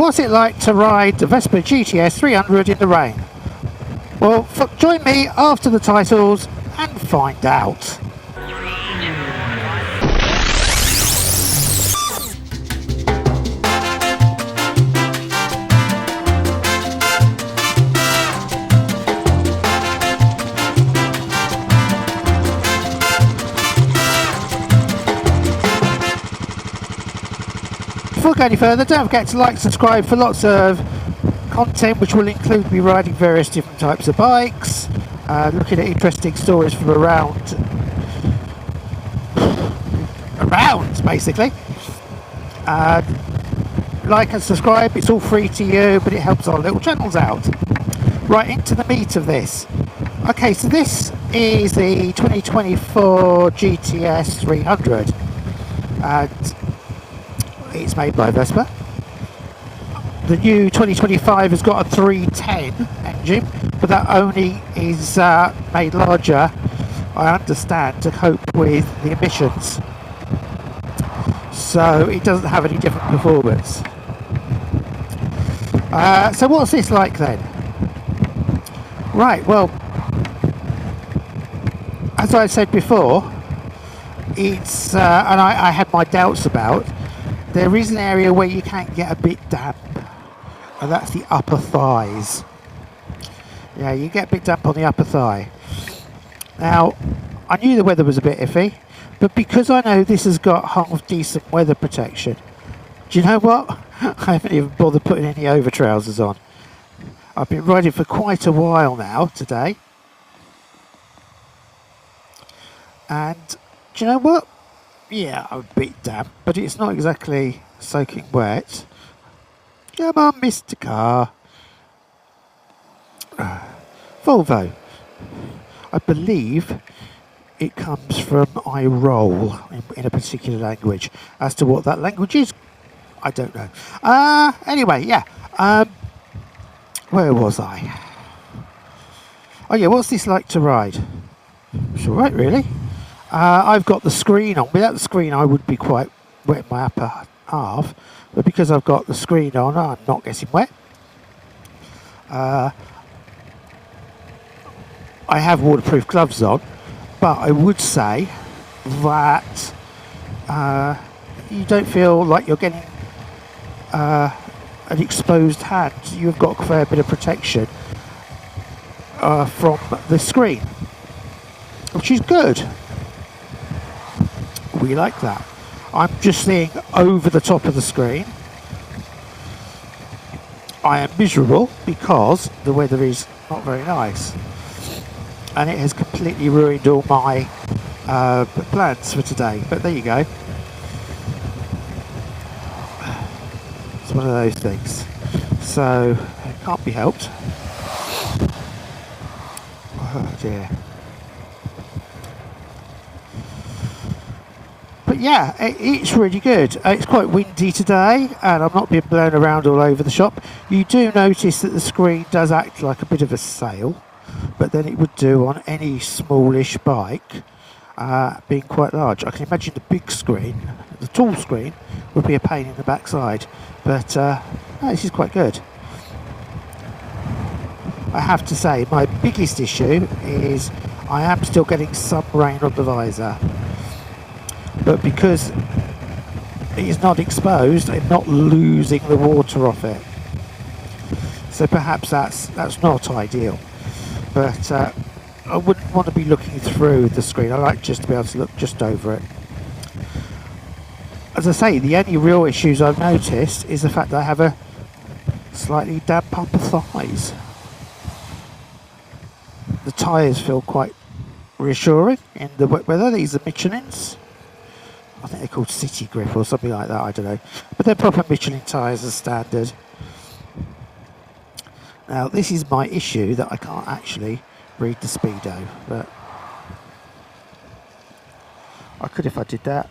what's it like to ride the Vespa GTS300 in the rain? Well, join me after the titles and find out. Before we go any further, don't forget to like and subscribe for lots of content which will include me riding various different types of bikes, looking at interesting stories from around basically. Like and subscribe, it's all free to you, but it helps our little channels out. Right, into the meat of this. Okay, so this is the 2024 GTS300 and it's made by Vespa. The new 2025 has got a 310 engine, but that only is made larger, I understand, to cope with the emissions. So it doesn't have any different performance. So what's this like then? Right, well, as I said before, it's, and I had my doubts about, there is an area where you can get a bit damp, and that's the upper thighs. Yeah, you get a bit damp on the upper thigh. Now, I knew the weather was a bit iffy, but because I know this has got half decent weather protection, do you know what? I haven't even bothered putting any over trousers on. I've been riding for quite a while now today. And do you know what? Yeah, I'm a bit damp, but it's not exactly soaking wet. Come on, Mr. Car. Volvo. I believe it comes from I roll in a particular language. As to what that language is, I don't know. Anyway, yeah. Where was I? Oh yeah, what's this like to ride? It's alright, really. I've got the screen on. Without the screen I would be quite wet in my upper half, but because I've got the screen on I'm not getting wet. I have waterproof gloves on, but I would say that you don't feel like you're getting an exposed hand. You've got a fair bit of protection from the screen, which is good. We like that. I'm just seeing over the top of the screen. I am miserable because the weather is not very nice, and it has completely ruined all my plans for today, but there you go. It's one of those things, so it can't be helped. Oh dear. But yeah, it's really good. It's quite windy today and I'm not being blown around all over the shop. You do notice that the screen does act like a bit of a sail, but then it would do on any smallish bike, being quite large. I can imagine the big screen, the tall screen, would be a pain in the backside, but no, this is quite good. I have to say, my biggest issue is I am still getting some rain on the visor. But because it is not exposed, I'm not losing the water off it. So perhaps that's not ideal. But I wouldn't want to be looking through the screen. I like just to be able to look just over it. As I say, the only real issues I've noticed is the fact that I have a slightly damp upper thighs. The tyres feel quite reassuring in the wet weather. These are Michelin's. I think they're called City Grip or something like that, I don't know. But they're proper Michelin tyres as standard. Now, this is my issue, that I can't actually read the speedo, but I could if I did that.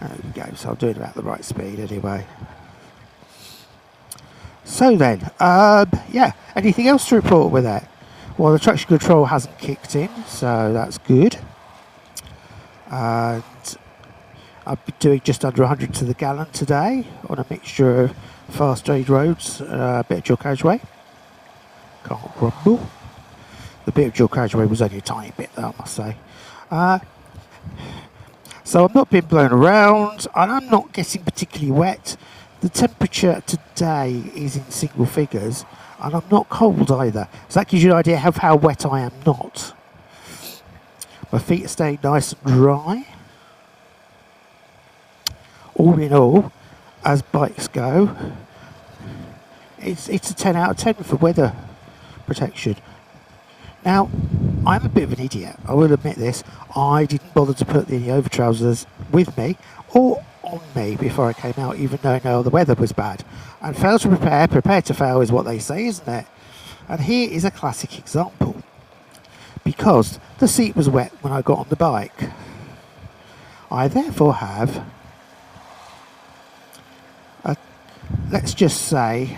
There we go, so I'm doing about the right speed anyway. So then, yeah, anything else to report with that? Well, the traction control hasn't kicked in, so that's good. And I've been doing just under 100 to the gallon today on a mixture of fast stage roads, a bit of dual carriageway. Can't grumble. The bit of dual carriageway was only a tiny bit though, I must say. So I'm not being blown around and I'm not getting particularly wet. The temperature today is in single figures and I'm not cold either. So that gives you an idea of how wet I am not. My feet are staying nice and dry. All in all, as bikes go, it's a 10 out of 10 for weather protection. Now, I'm a bit of an idiot, I will admit this. I didn't bother to put any over trousers with me or on me before I came out, even though I know the weather was bad. And fail to prepare, prepare to fail is what they say, isn't it? And here is a classic example. Because the seat was wet when I got on the bike, I therefore have, let's just say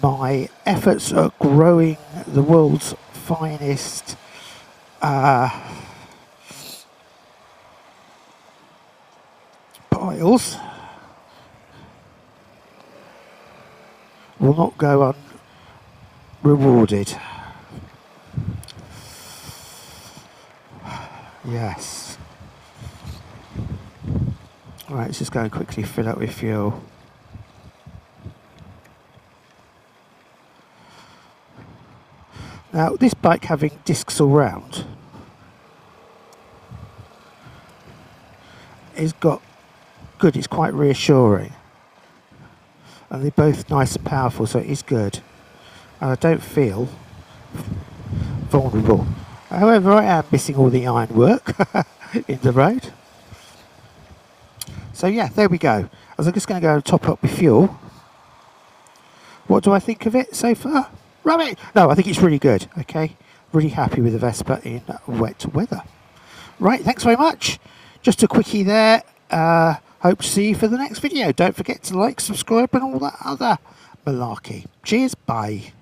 my efforts at growing the world's finest piles will not go unrewarded. Yes. Right, let's just go and quickly fill up with fuel. Now, this bike having discs all round is got good, it's quite reassuring. And they're both nice and powerful, so it is good. And I don't feel vulnerable. However, I am missing all the ironwork in the road. So yeah, there we go. I was just going to go and top up with fuel. What do I think of it so far? Rubbish! No, I think it's really good, okay? Really happy with the Vespa in wet weather. Right, thanks very much. Just a quickie there. Hope to see you for the next video. Don't forget to like, subscribe and all that other malarkey. Cheers, bye.